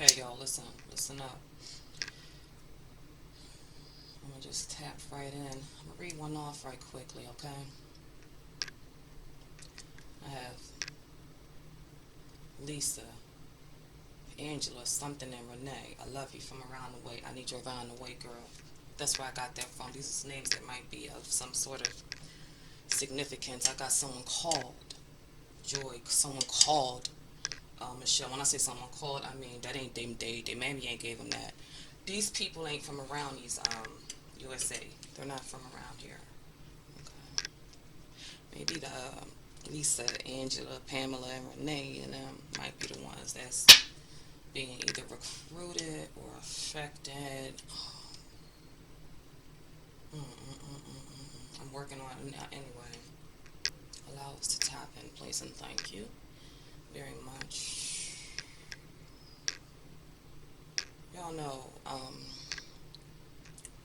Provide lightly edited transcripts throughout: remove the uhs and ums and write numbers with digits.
Okay, y'all, listen up. I'm gonna just tap right in. I'm gonna read one off right quickly, okay? I have Lisa, Angela, something, and Renee. I love you from around the way. I need you around the way, girl. That's where I got that from. These are names that might be of some sort of significance. I got someone called Joy. Someone called Michelle. When I say someone called, I mean that ain't them. They mammy ain't gave them that. These people ain't from around these USA. They're not from around here. Okay. Maybe the Lisa, Angela, Pamela, and Renee, and them might be the ones that's being either recruited or affected. I'm working on it now anyway. Allow us to tap in place and thank you very much. Y'all know,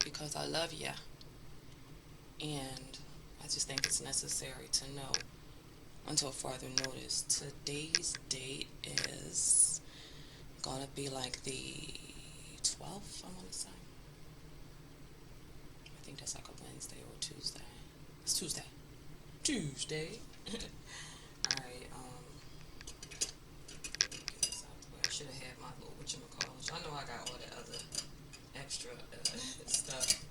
because I love ya, and I just think it's necessary to know until further notice. Today's date is gonna be like the 12th, I want to say. I think that's like a Wednesday or a Tuesday. It's Tuesday. Tuesday. Alright, get this out the way. I should have had my little whatchamacallit. I know I got all that other extra stuff.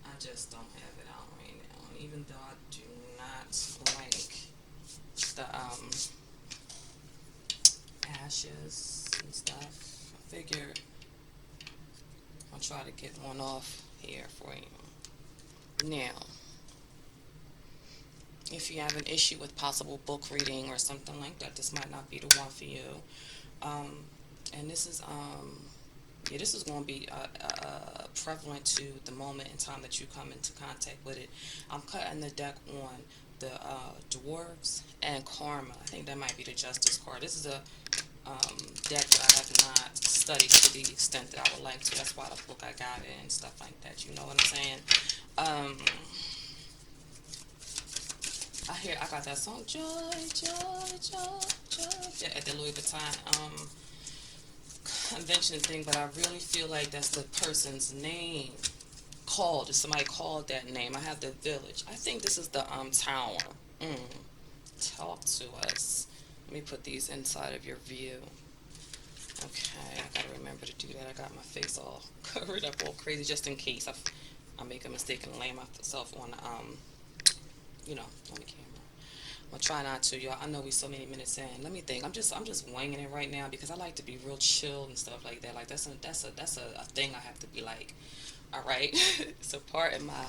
I just don't have it out right now. And even though I do not like the ashes and stuff, I figured I'll try to get one off here for you. Now, if you have an issue with possible book reading or something like that, this might not be the one for you. And this is yeah, this is going to be prevalent to the moment in time that you come into contact with it. I'm cutting the deck on the dwarves and karma. I think that might be the justice card. This is a deck that I have not studied to the extent that I would like to. That's why the book I got it and stuff like that. You know what I'm saying? I got that song Joy, Joy, Joy, Joy at the Louis Vuitton convention thing, but I really feel like that's the person's name called. If somebody called that name, I have the village. I think this is the tower. Talk to us. Let me put these inside of your view. Okay, I gotta remember to do that. I got my face all covered up all crazy just in case I make a mistake and lay myself on on the camera. I'm gonna try not to, y'all. I know we so many minutes in. Let me think. I'm just winging it right now because I like to be real chill and stuff like that. Like that's a thing I have to be like. All right, so part of my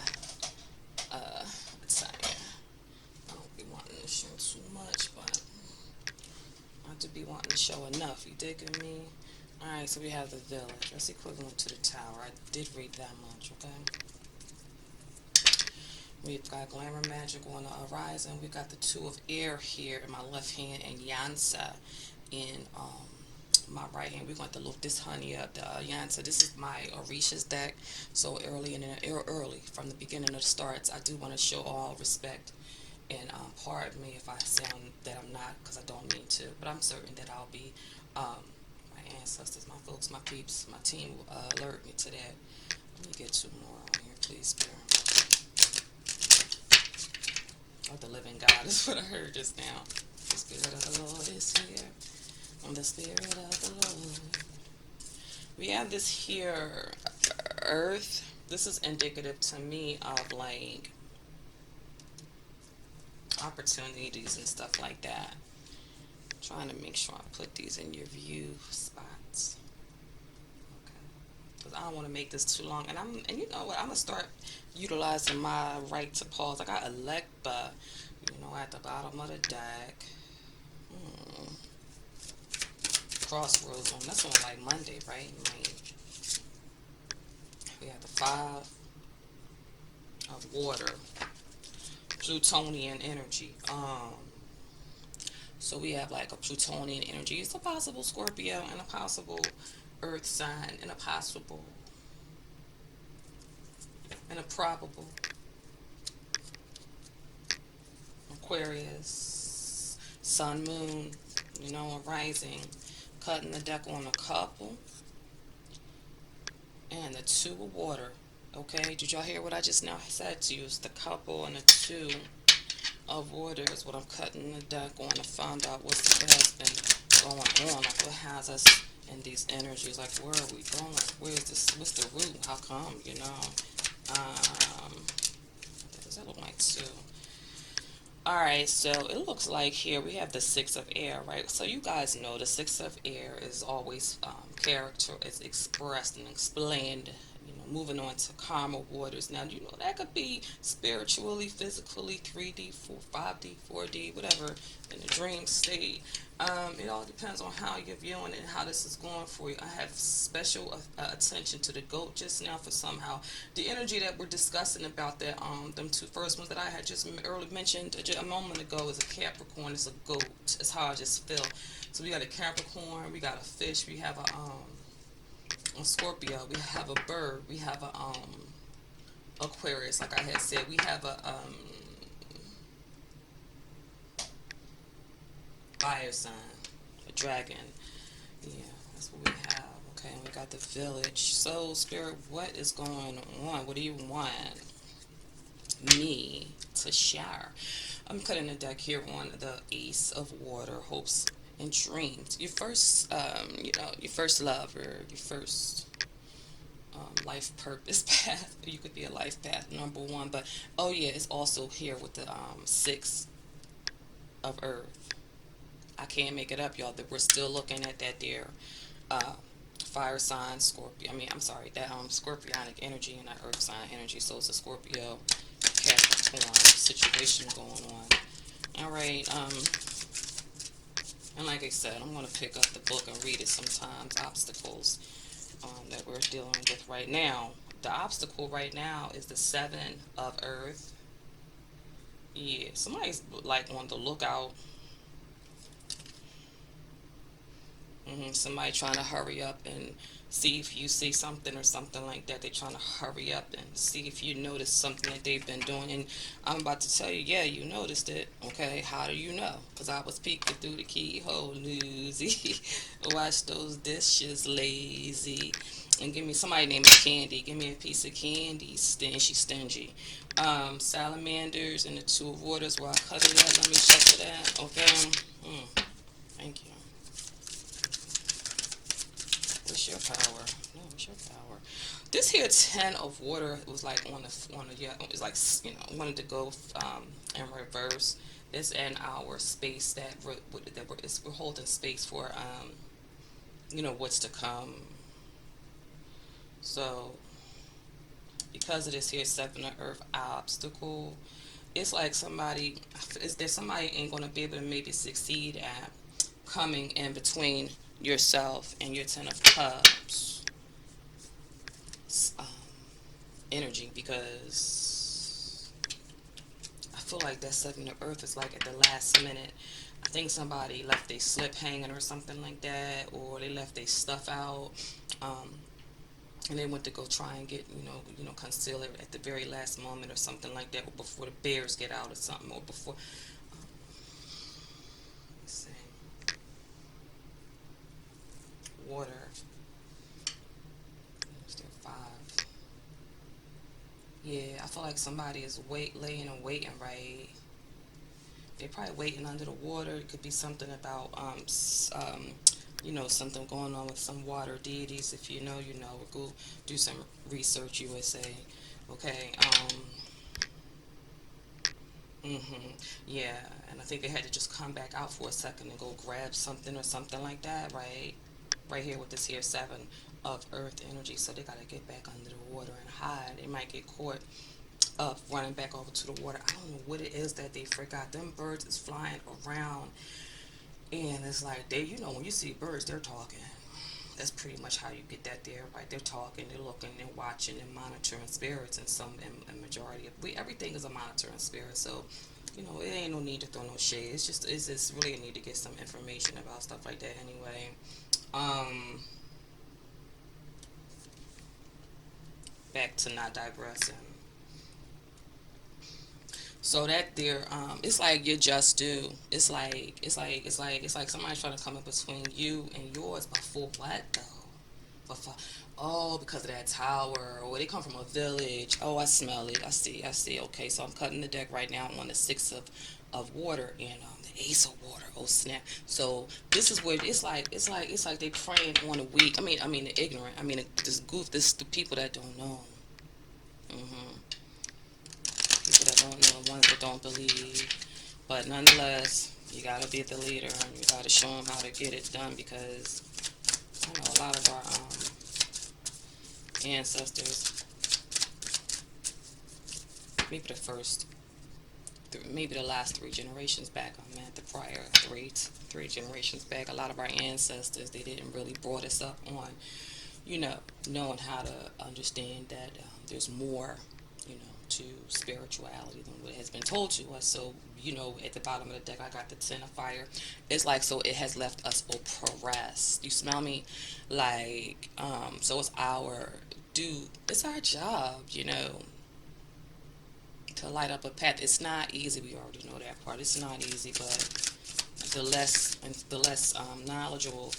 sorry, I don't be wanting to show too much, but I do be wanting to show enough. You digging me? All right, so we have the village. That's equivalent to the tower. I did read that much. Okay. We've got Glamour Magic on the horizon. We've got the Two of Air here in my left hand and Yansa in my right hand. We're going to look this honey up. The Yansa. This is my Orisha's deck. So early from the beginning of the starts, I do want to show all respect and pardon me if I sound that I'm not, because I don't mean to. But I'm certain that I'll be. My ancestors, my folks, my peeps, my team will alert me to that. Let me get two more on here, please, Spirit. Of the living God is what I heard just now. The Spirit of the Lord is here. And the Spirit of the Lord. We have this here earth. This is indicative to me of like opportunities and stuff like that. I'm trying to make sure I put these in your view spots. Okay. Because I don't want to make this too long. And you know what? I'm gonna start utilizing my right to pause. I got Electa, at the bottom of the deck. Crossroads on. That's on like Monday, right? We have the Five of Water, Plutonian energy. So we have like a Plutonian energy. It's a possible Scorpio and a possible Earth sign and a possible and a probable Aquarius, Sun, Moon, a rising. Cutting the deck on a couple and the two of water. Okay, did y'all hear what I just now said to you? It's the couple and the two of water is what I'm cutting the deck on to find out what has been going on. Like what has us in these energies. Like where are we going? Where is this? What's the root? How come? You know? What does that look like too? Alright, so it looks like here we have the Six of Air, right? So you guys know the Six of Air is always character is expressed and explained, you know, moving on to karma waters. Now, you know, that could be spiritually, physically, 3D, 4, 5D, 4D, whatever, in the dream state. It all depends on how you're viewing it and how this is going for you. I have special attention to the goat just now for somehow the energy that we're discussing about that them two first ones that I had just earlier mentioned a moment ago is a Capricorn. It's a goat. It's how I just feel. So we got a Capricorn, we got a fish, we have a Scorpio, we have a bird, we have a Aquarius. Like I had said, we have a fire sign, a dragon. Yeah, that's what we have. Okay, and we got the village. So, Spirit, what is going on? What do you want me to share? I'm cutting the deck here on the Ace of Water, hopes and dreams. Your first, you know, your first love or your first life purpose path. You could be a life path number one, but oh yeah, it's also here with the Six of Earth. I can't make it up, y'all. That we're still looking at that there uh, fire sign Scorpio. I mean, I'm sorry, that scorpionic energy and that earth sign energy. So it's a Scorpio Capricorn situation going on. All right. And like I said, I'm gonna pick up the book and read it sometimes. Obstacles that we're dealing with right now. The obstacle right now is the Seven of Earth. Yeah, somebody's like on the lookout. Somebody trying to hurry up and see if you see something or something like that. They're trying to hurry up and see if you notice something that they've been doing. And I'm about to tell you, yeah, you noticed it. Okay, how do you know? Because I was peeking through the keyhole, newsy. Wash those dishes, lazy. And give me somebody named Candy. Give me a piece of candy. She's stingy. Salamanders and the two of waters. Where I cut it at. Let me shuffle that. Okay. Thank you. What's your power? No, what's your power? This here Ten of Water was like on the yeah. It was like wanted to go in reverse. It's in our space we're holding space for what's to come. So because of this here Seven of Earth obstacle, it's like somebody ain't gonna be able to maybe succeed at coming in between yourself and your Ten of Cups um, energy, because I feel like that Seven of Earth is like at the last minute. I think somebody left their slip hanging or something like that, or they left their stuff out, um, and they went to go try and get conceal it at the very last moment or something like that, or before the bears get out or something, or before. Let's see. Water. There's five. Yeah, I feel like somebody is laying and waiting, right? They're probably waiting under the water. It could be something about something going on with some water deities. If you know, you know. Go do some research, USA. Okay. Yeah, and I think they had to just come back out for a second and go grab something or something like that, right? Right here with this here Seven of Earth energy. So they gotta get back under the water and hide. They might get caught up running back over to the water. I don't know what it is that they forgot. Them birds is flying around, and it's like when you see birds, they're talking. That's pretty much how you get that there, right? They're talking, they're looking, they're watching, and monitoring spirits. And majority of everything is a monitoring spirit. So, it ain't no need to throw no shade. It's really a need to get some information about stuff like that anyway. Back to not digressing. So that there, it's like you're just due. It's like somebody's trying to come in between you and yours. But for what though? But for, oh, because of that tower, or they come from a village. Oh, I smell it. I see. Okay, so I'm cutting the deck right now on the six of water and the ace of water. Oh snap! So this is where it's like they preying on the weak. I mean the ignorant. I mean this goof. This the people that don't know. Hmm. People that don't know, ones that don't believe. But nonetheless, you gotta be the leader and you gotta show them how to get it done because I know a lot of our ancestors, maybe the first, maybe the last three generations back, I'm at the prior three generations back, a lot of our ancestors, they didn't really brought us up on, you know, knowing how to understand that there's more, to spirituality than what has been told to us. So, at the bottom of the deck, I got the Ten of Fire. It's like, so it has left us oppressed. You smell me? Like, so it's our job, to light up a path. It's not easy. We already know that part. It's not easy, but the less knowledgeable,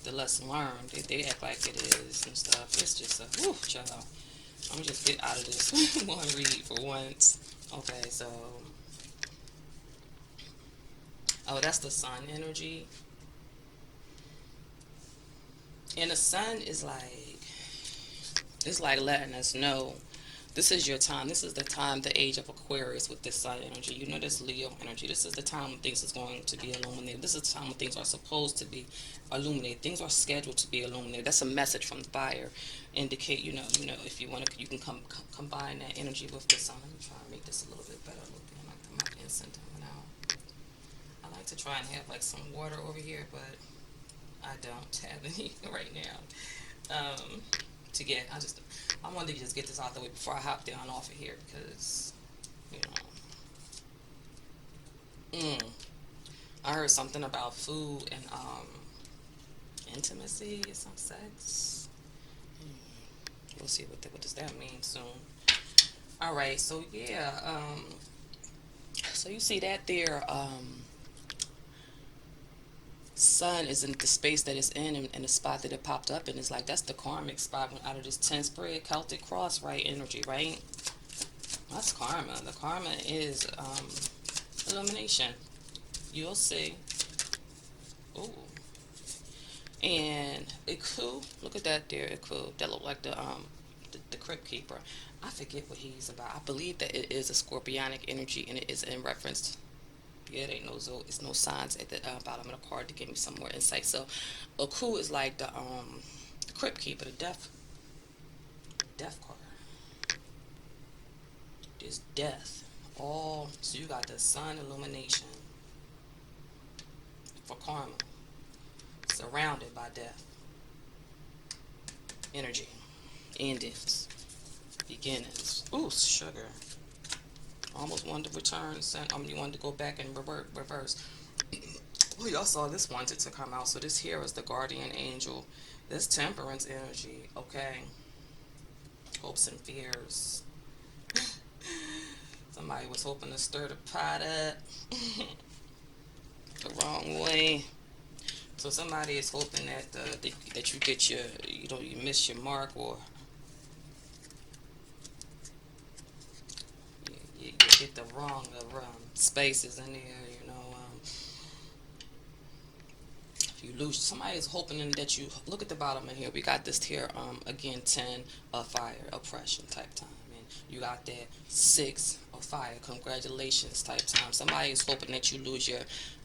the less learned. They act like it is and stuff. It's just a whew, child. I'm gonna just get out of this one read for once. Okay, so that's the sun energy, and the sun is like it's like letting us know this is your time. This is the time, the age of Aquarius with this sun energy. This Leo energy. This is the time when things is going to be illuminated. This is the time when things are supposed to be illuminated. Things are scheduled to be illuminated. That's a message from the fire. Indicate, if you want to, you can combine that energy with the sun. Let me try and make this a little bit better looking. Like my incense coming out. I like to try and have like some water over here, but I don't have any right now. To get, I wanted to just get this out the way before I hop down off of here because, you know, I heard something about food and intimacy, some sex. We'll see what does that mean soon. All right, so yeah, so you see that there, sun is in the space that it's in and the spot that it popped up in is like that's the karmic spot out of this 10 spread Celtic cross right energy, right? That's karma. The karma is illumination. You'll see. Ooh. And it could look at that there. It could that look like the crypt keeper. I forget what he's about. I believe that it is a scorpionic energy and it is in reference. Yeah, it ain't it's no signs at the bottom of the card to give me some more insight. So, Aku is like the crypt keeper, the death card. There's death. All so you got the sun illumination for karma, surrounded by death, energy, endings, beginnings. Ooh, sugar. Almost wanted to return. You wanted to go back and reverse. Well, y'all saw this wanted to come out. So this here is the guardian angel. This temperance energy. Okay. Hopes and fears. Somebody was hoping to stir the pot up the wrong way. So somebody is hoping that you get you miss your mark or you get the wrong spaces in there. If you lose, somebody is hoping that you look at the bottom of here. We got this here again 10 of fire oppression type time. You got that 6 of fire, congratulations type time. Somebody is hoping that you lose your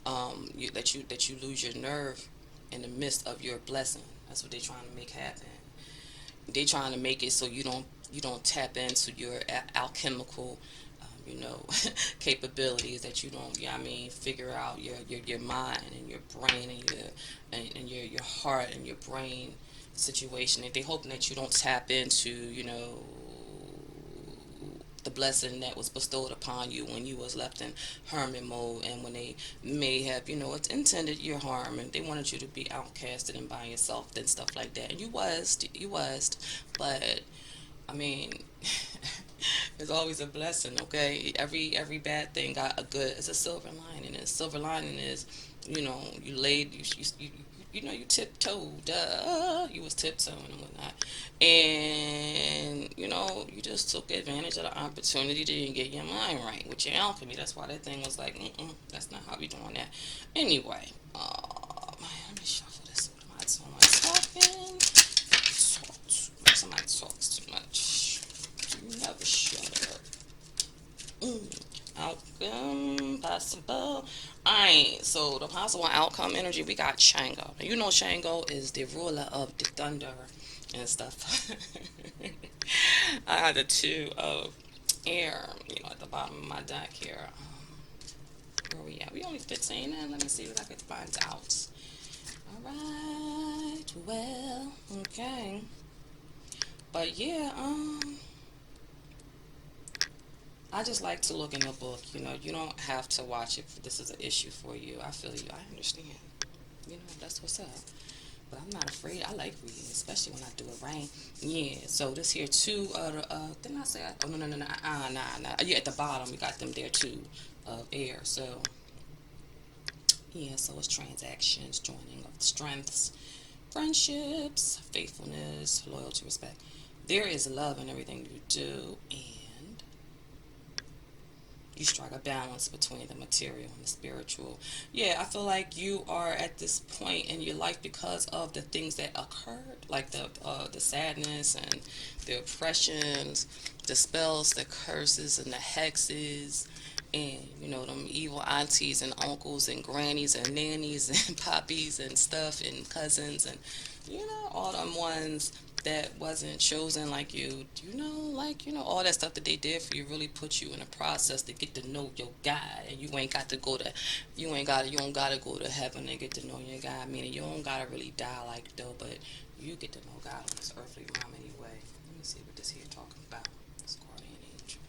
that you lose your nerve in the midst of your blessing. That's what they're trying to make happen. They're trying to make it so you don't tap into your alchemical capabilities, that you don't, figure out your mind and your brain and your heart and your brain situation. And they hoping that you don't tap into, the blessing that was bestowed upon you when you was left in hermit mode, and when they may have, it's intended your harm and they wanted you to be outcasted and by yourself and stuff like that. And you was, but I mean, It's always a blessing, okay? Every bad thing got a good. It's a silver lining. And the silver lining is, you laid you tiptoed. You was tiptoeing and whatnot, and you just took advantage of the opportunity to get your mind right with your alchemy. That's why that thing was like, that's not how we doing that. Anyway, let me shuffle this. Somebody talks too much. You never shut up. Outcome possible. Alright, so the possible outcome energy, we got Shango. Now, Shango is the ruler of the thunder and stuff. I had the two of air, at the bottom of my deck here. Where we at? We only 15 in. Let me see what I could find out. Alright, well, okay. But yeah, I just like to look in the book. You don't have to watch it if this is an issue for you. I feel you. I understand. That's what's up. But I'm not afraid. I like reading, especially when I do it right. Yeah. So this here two. Didn't I say? Oh no. Nah. Yeah, at the bottom we got them there too, of air. So yeah. So it's transactions, joining of strengths, friendships, faithfulness, loyalty, respect. There is love in everything you do, and you strike a balance between the material and the spiritual. Yeah, I feel like you are at this point in your life because of the things that occurred, like the sadness and the oppressions, the spells, the curses, and the hexes, and them evil aunties and uncles and grannies and nannies and poppies and stuff and cousins and all them ones that wasn't chosen like you, all that stuff that they did for you really put you in a process to get to know your God. And you ain't got to go to, you don't gotta go to heaven and get to know your God. Meaning you don't gotta really die like though, but you get to know God on this earthly realm anyway. Let me see what this here talking about. This guardian angel.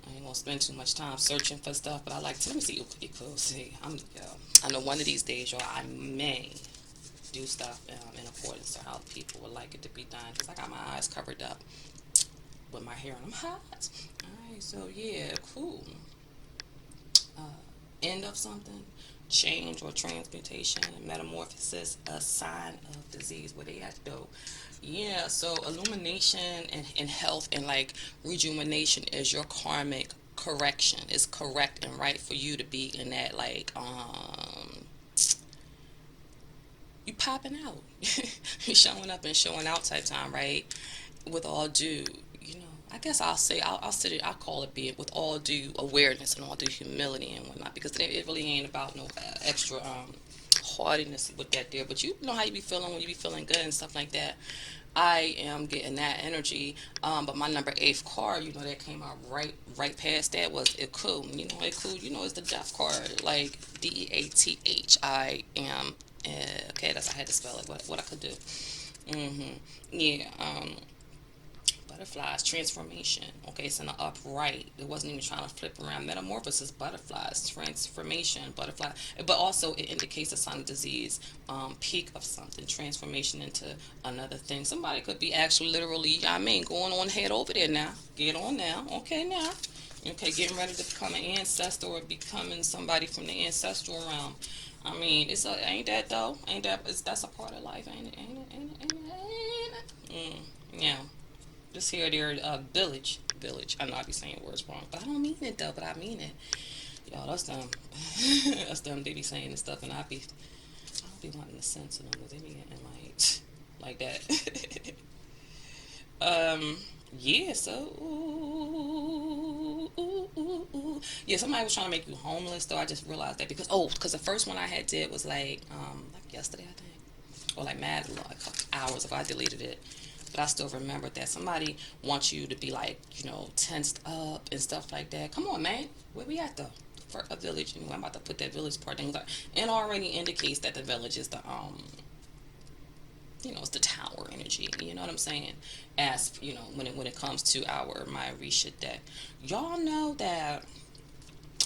I ain't gonna spend too much time searching for stuff, but I like to, let me see. See, I know one of these days, y'all, I may do stuff in accordance to how people would like it to be done. Because I got my eyes covered up with my hair and I'm hot. Alright, so yeah, cool. Uh, End of something, change or transmutation, metamorphosis, a sign of disease. Where they at though? Yeah, so illumination and health and like rejuvenation is your karmic correction. It's correct and right for you to be in that like you popping out. You showing up and showing out type time, right? With all due, I guess I'll call it being with all due awareness and all due humility and whatnot, because it really ain't about no extra haughtiness with that there. But you know how you be feeling when you be feeling good and stuff like that. I am getting that energy. But my number eighth card, that came out right past that was Iku. Iku, is the death card, like Death. I am. Okay, I had to spell it. What I could do. Yeah. Butterflies, transformation. Okay, it's in the upright. It wasn't even trying to flip around. Metamorphosis, butterflies, transformation, butterfly. But also it indicates a sign of disease, peak of something, transformation into another thing. Somebody could be actually literally, going on head over there now. Get on now. Okay, now. Okay, getting ready to become an ancestor or becoming somebody from the ancestral realm. Ain't that though? That's a part of life, ain't it? Yeah. Just here, there, village. I know I be saying words wrong, but I don't mean it though. But I mean it. Y'all, that's them. That's them. They be saying this stuff, and I don't be wanting to censor them because they be getting like that. Yeah. So, yeah. Somebody was trying to make you homeless, though. I just realized that because the first one I had did was like yesterday, I think, or like mad like a couple hours ago. I deleted it. But I still remember that somebody wants you to be like, tensed up and stuff like that. Come on, man. Where we at though? For a village, I'm about to put that village part in. And already indicates that the village is the it's the tower energy. You know what I'm saying? As when it comes to my Risha deck, y'all know that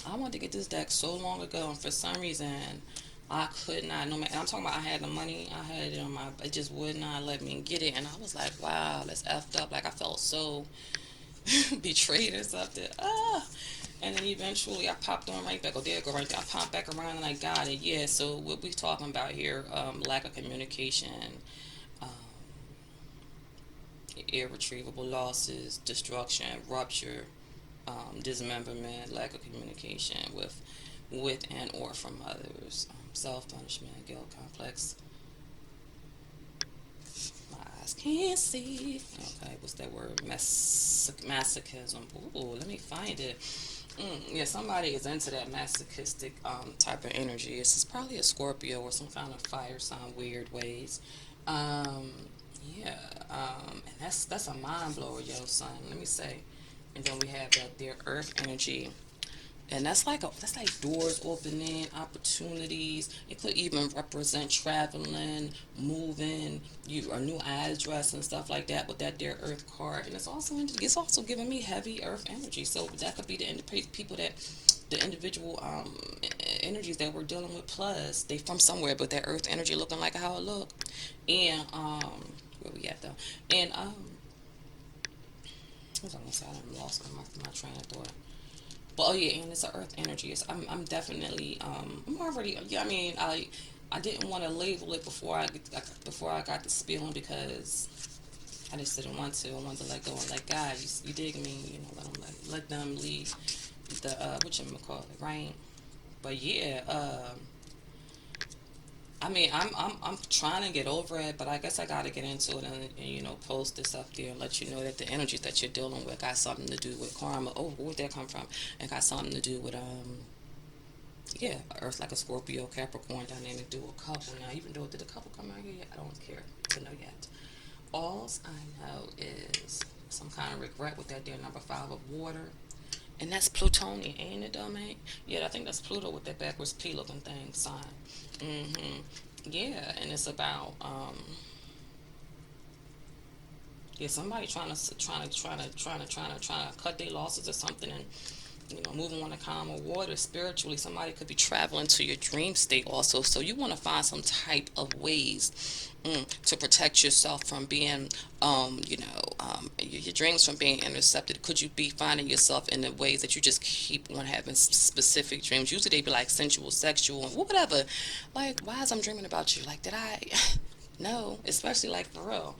I wanted to get this deck so long ago, and for some reason I could not. No, man, I'm talking about I had the money, I had it on it just would not let me get it, and I was like, wow, that's effed up. Like I felt so betrayed or something. Ah. And then eventually I popped on right back. Oh, there I go right there. I popped back around and I got it. Yeah, so what we talking about here, lack of communication, um, irretrievable losses, destruction, rupture, dismemberment, lack of communication with and or from others, self-punishment, guilt complex. My eyes can't see. Okay, what's that word? Masochism. Ooh, let me find it. Yeah, somebody is into that masochistic type of energy. It's probably a Scorpio or some kind of fire sign, weird ways. Um, yeah, and that's a mind blower, yo, son. Let me say. And then we have that there Earth energy, and that's like doors opening, opportunities. It could even represent traveling, moving, you a new address and stuff like that with that there Earth card. And it's also giving me heavy Earth energy. So that could be people that the individual energies that we're dealing with. Plus, they from somewhere, but that Earth energy looking like how it look. And where we at though? And what was I gonna say? I lost my train of thought. But oh yeah, and it's an earth energy. I'm definitely I'm already yeah. I mean I didn't want to label it before I got the spilling because I just didn't want to. I wanted to let go and let God. You dig me? You know, let them lead the what you call it, right? But yeah, I mean, I'm trying to get over it, but I guess I got to get into it and post this up there and let you know that the energies that you're dealing with got something to do with karma. Oh, where'd that come from? It got something to do with yeah, Earth like a Scorpio Capricorn dynamic do a couple. Now, even though did a couple come out here yet? I don't care to know yet. All I know is some kind of regret with that there number 5 of water. And that's Plutonian, ain't it, though, man? Yeah, I think that's Pluto with that backwards P looking thing sign. Mm-hmm. Yeah, and it's about yeah, somebody trying to cut their losses or something and moving on to calmer water spiritually. Somebody could be traveling to your dream state also. So you want to find some type of ways to protect yourself from being, your dreams from being intercepted. Could you be finding yourself in the ways that you just keep on having specific dreams? Usually they be like sensual, sexual, and whatever. Like, why is I'm dreaming about you? Like, did I? No, especially like for real.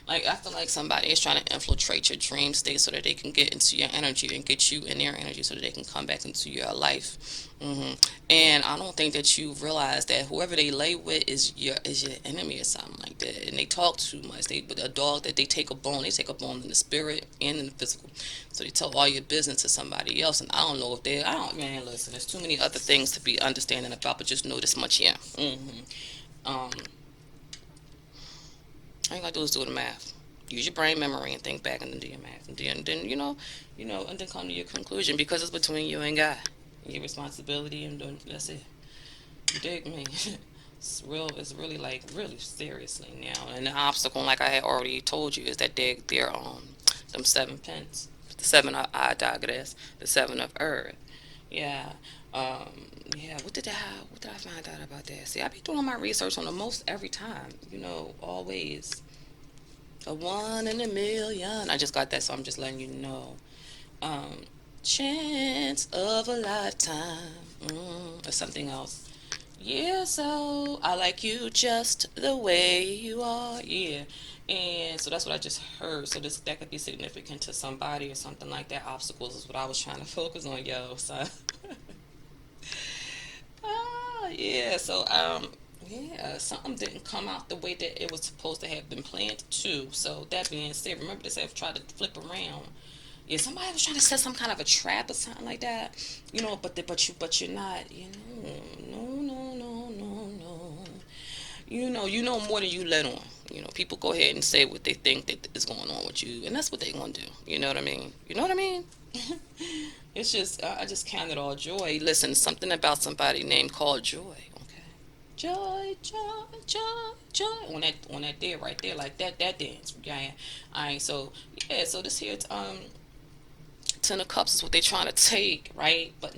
Like I feel like somebody is trying to infiltrate your dream state so that they can get into your energy and get you in their energy so that they can come back into your life. And I don't think that you realize that whoever they lay with is your enemy or something like that. And they talk too much. But a dog that they take a bone, in the spirit and in the physical. So they tell all your business to somebody else. And I don't know if they. I don't man. Listen, there's too many other things to be understanding about, but just know this much. Yeah. Um, all you gotta do is do the math. Use your brain memory and think back and then do your math. And then and then come to your conclusion because it's between you and God. Your responsibility and that's it. You dig me? It's real. It's really like really seriously now. And the obstacle, like I had already told you, is that they're them 7 pence, the 7 I digress, the 7 of Earth. Yeah. Yeah. What did I find out about that? See, I be doing my research on the most every time. Always a 1 in a million. I just got that, so I'm just letting you know. Um, Chance of a lifetime, or something else. Yeah, so I like you just the way you are. Yeah, and so that's what I just heard. So that could be significant to somebody or something like that. Obstacles is what I was trying to focus on, yo. So, yeah. So yeah, something didn't come out the way that it was supposed to have been planned too. So that being said, remember this: I've tried to flip around. Yeah, somebody was trying to set some kind of a trap or something like that, but you're not, no, no, no, no, no. You know more than you let on. People go ahead and say what they think that is going on with you, and that's what they gonna do. You know what I mean? You know what I mean? It's just I just count it all joy. Listen, something about somebody named called Joy. Okay, joy, joy, joy, joy. On that there right there like that dance. Yeah, all right. So yeah, so this here 10 of Cups is what they're trying to take, right? But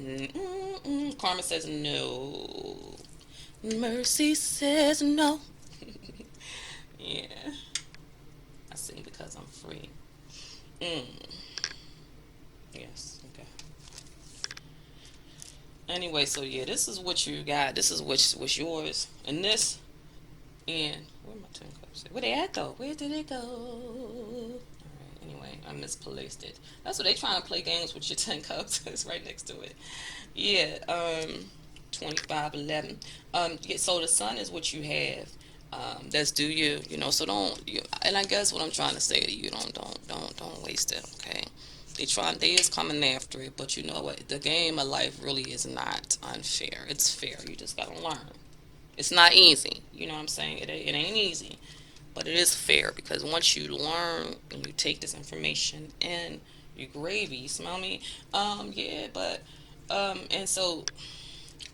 karma says no. Mercy says no. Yeah, I sing because I'm free. Mm. Yes. Okay. Anyway, so yeah, this is what you got. This is what's yours, and this and where my 10 cups? Where they at though? Where did they go? All right. Anyway, I misplaced it. That's what they trying to play games with your 10 cups. It's right next to it. Yeah. 2511. Yeah, so the sun is what you have. That's due you. You know. So don't. You, and I guess what I'm trying to say to you, don't waste it. Okay. They is coming after it, but you know what? The game of life really is not unfair. It's fair. You just gotta learn. It's not easy. You know what I'm saying? It ain't easy, but it is fair because once you learn and you take this information and you gravy, you smell me? Yeah, but and so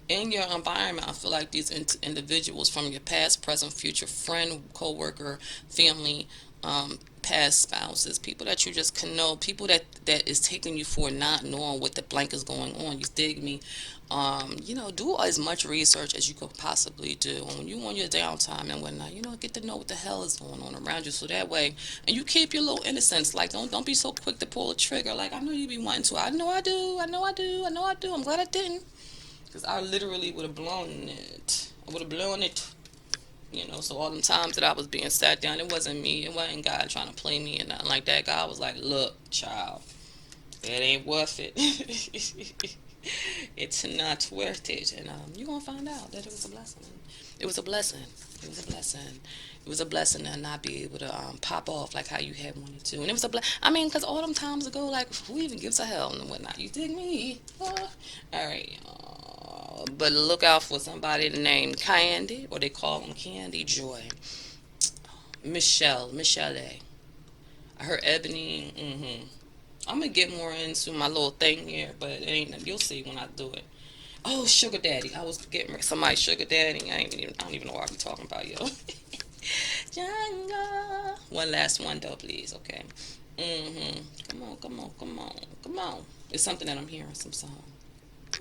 in your environment, I feel like these individuals from your past, present, future friend, co-worker, family, past spouses, people that you just can know, people that is taking you for not knowing what the blank is going on. You dig me? Do as much research as you could possibly do. And when you on your downtime and whatnot, get to know what the hell is going on around you. So that way, and you keep your little innocence. Like don't be so quick to pull a trigger. Like I know you be wanting to. I know I do. I know I do. I know I do. I'm glad I didn't. Because I literally would have blown it. I would have blown it. So all them times that I was being sat down, it wasn't me. It wasn't God trying to play me and nothing like that. God was like, look, child, it ain't worth it. It's not worth it. And you're going to find out that it was a blessing. It was a blessing. It was a blessing. It was a blessing to not be able to pop off like how you had wanted to. And it was a blessing. I mean, because all them times ago, like, who even gives a hell and whatnot? You dig me? All right. But look out for somebody named Candy, or they call them Candy Joy. Michelle A. I heard Ebony. I'm gonna get more into my little thing here, but it ain't. You'll see when I do it. Oh, Sugar Daddy. I was getting somebody Sugar Daddy. I don't even know what I'm talking about, yo. Django. One last one though, please. Okay. Come on, come on, come on, come on. It's something that I'm hearing. Some song. I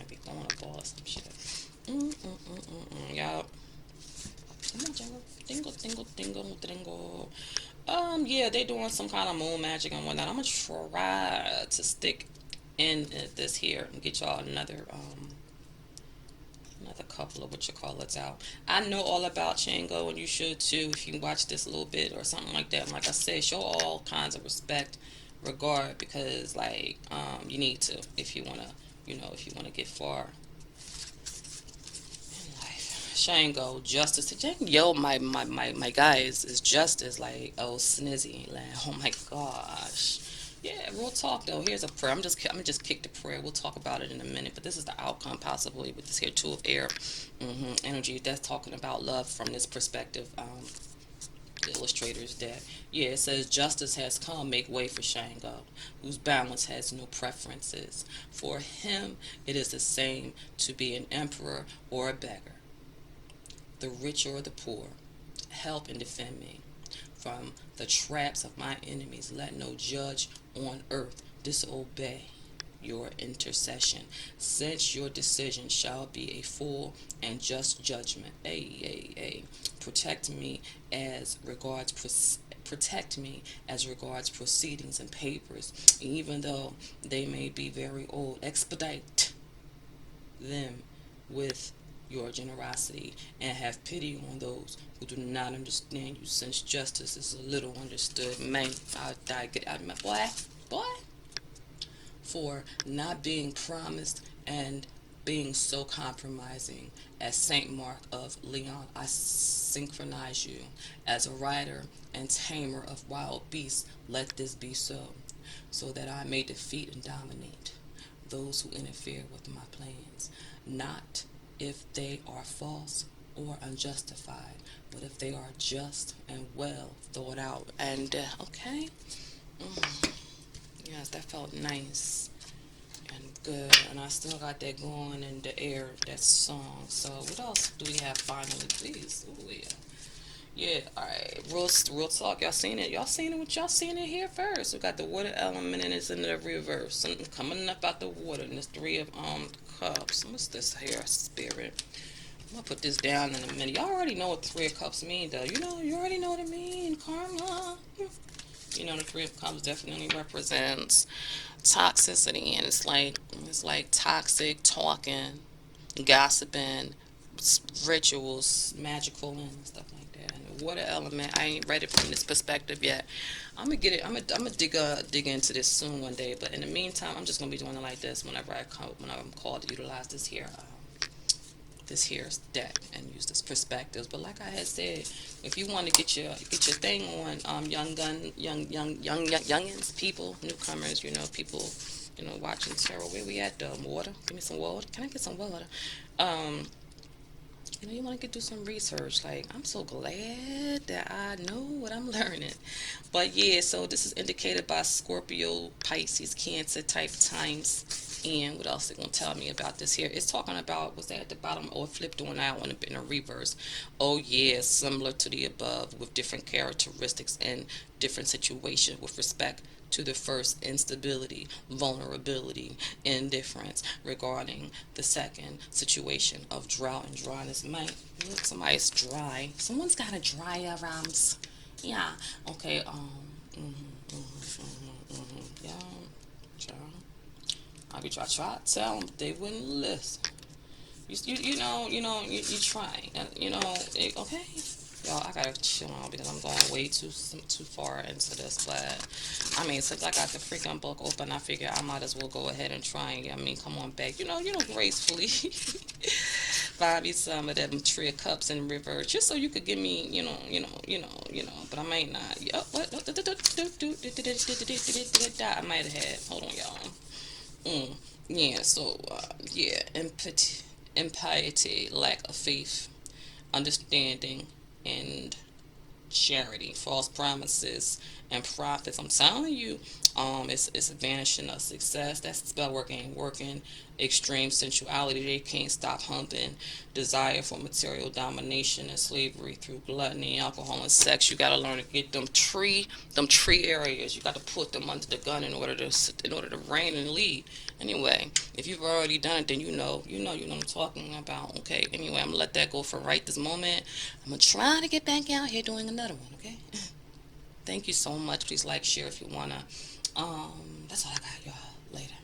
be throwing a ball or some shit. Y'all. Come on, Django. Dingle, dingle, dingle, dingle. Yeah, they doing some kind of moon magic and whatnot. I'm gonna try to stick in this here and get y'all another couple of what you call it's out. I know all about Shango, and you should too if you watch this a little bit or something like that. And like I said, show all kinds of respect, regard, because you need to if you wanna get far in life. Shango, justice. Yo, my guy is justice. Like, oh, snizzy. Like, oh my gosh. Yeah, real talk though. Here's a prayer. I'm just kick the prayer. We'll talk about it in a minute. But this is the outcome possibly with this here two of air energy. That's talking about love from this perspective. The illustrators that it says justice has come, make way for Shango, whose balance has no preferences. For him, it is the same to be an emperor or a beggar, the rich or the poor. Help and defend me from the traps of my enemies. Let no judge on earth disobey your intercession, since your decision shall be a full and just judgment. Protect me as regards proceedings and papers, even though they may be very old. Expedite them with your generosity, and have pity on those who do not understand you, since justice is a little understood. Man, I'll die. Get out of my boy. For not being promised and being so compromising. As Saint Mark of Leon, I synchronize you as a rider and tamer of wild beasts. Let this be so that I may defeat and dominate those who interfere with my plans, not if they are false or unjustified, but if they are just and well thought out. And okay, yes, that felt nice and good, and I still got that going in the air, that song. So what else do we have finally, please? Ooh, yeah, alright, real talk. Y'all seen it? Y'all seen it here first. We got the water element, and it's in the reverse. Something coming up out the water, and it's 3 of cups. What's this here, spirit? I'm gonna put this down in a minute. Y'all already know what the 3 of cups mean, though. You already know what it mean. Karma. The 3 of cups definitely represents Toxicity, and it's like toxic talking, gossiping, rituals, magical and stuff like that. And the water element, I ain't read it from this perspective yet. I'm gonna get it. I'm gonna dig into this soon one day. But in the meantime, I'm just gonna be doing it like this whenever I'm called to utilize this here deck and use this perspectives. But like I had said, if you want to get your thing on, youngins, people, newcomers, people, watching tarot. Where we at? Water. Give me some water. Can I get some water? Um, you want to do some research. Like, I'm so glad that I know what I'm learning. But yeah, so this is indicated by Scorpio, Pisces, Cancer type times. And what else they gonna tell me about this here? It's talking about, was that at the bottom or flipped on out when in a reverse? Oh yeah, similar to the above with different characteristics and different situations with respect to the first, instability, vulnerability, indifference regarding the second situation of drought and dryness. Might look, somebody's dry. Someone's got a dry arms. Yeah. Okay. Yeah. Child. I try to tell them, but they wouldn't listen. You try, and okay. Y'all, I gotta chill out because I'm going way too far into this. But I mean, since I got the freaking book open, I figure I might as well go ahead and try. And, I mean, come on back. Gracefully buy me some of them Tree of Cups in reverse, just so you could give me, But I might not. Yup. What? I might have had. Hold on, y'all. Mm. Yeah. So, yeah, impiety, lack of faith, understanding, and charity, false promises, and profits. I'm telling you, it's vanishing of success. That spell work ain't working. Extreme sensuality, they can't stop humping. Desire for material domination and slavery through gluttony, alcohol, and sex. You gotta learn to get them tree areas. You gotta put them under the gun in order to reign and lead. Anyway, if you've already done it, then you know what I'm talking about. Okay. Anyway, I'm gonna let that go for right this moment. I'm gonna try to get back out here doing another one. Okay. Thank you so much. Please like, share if you wanna. That's all I got, y'all. Later.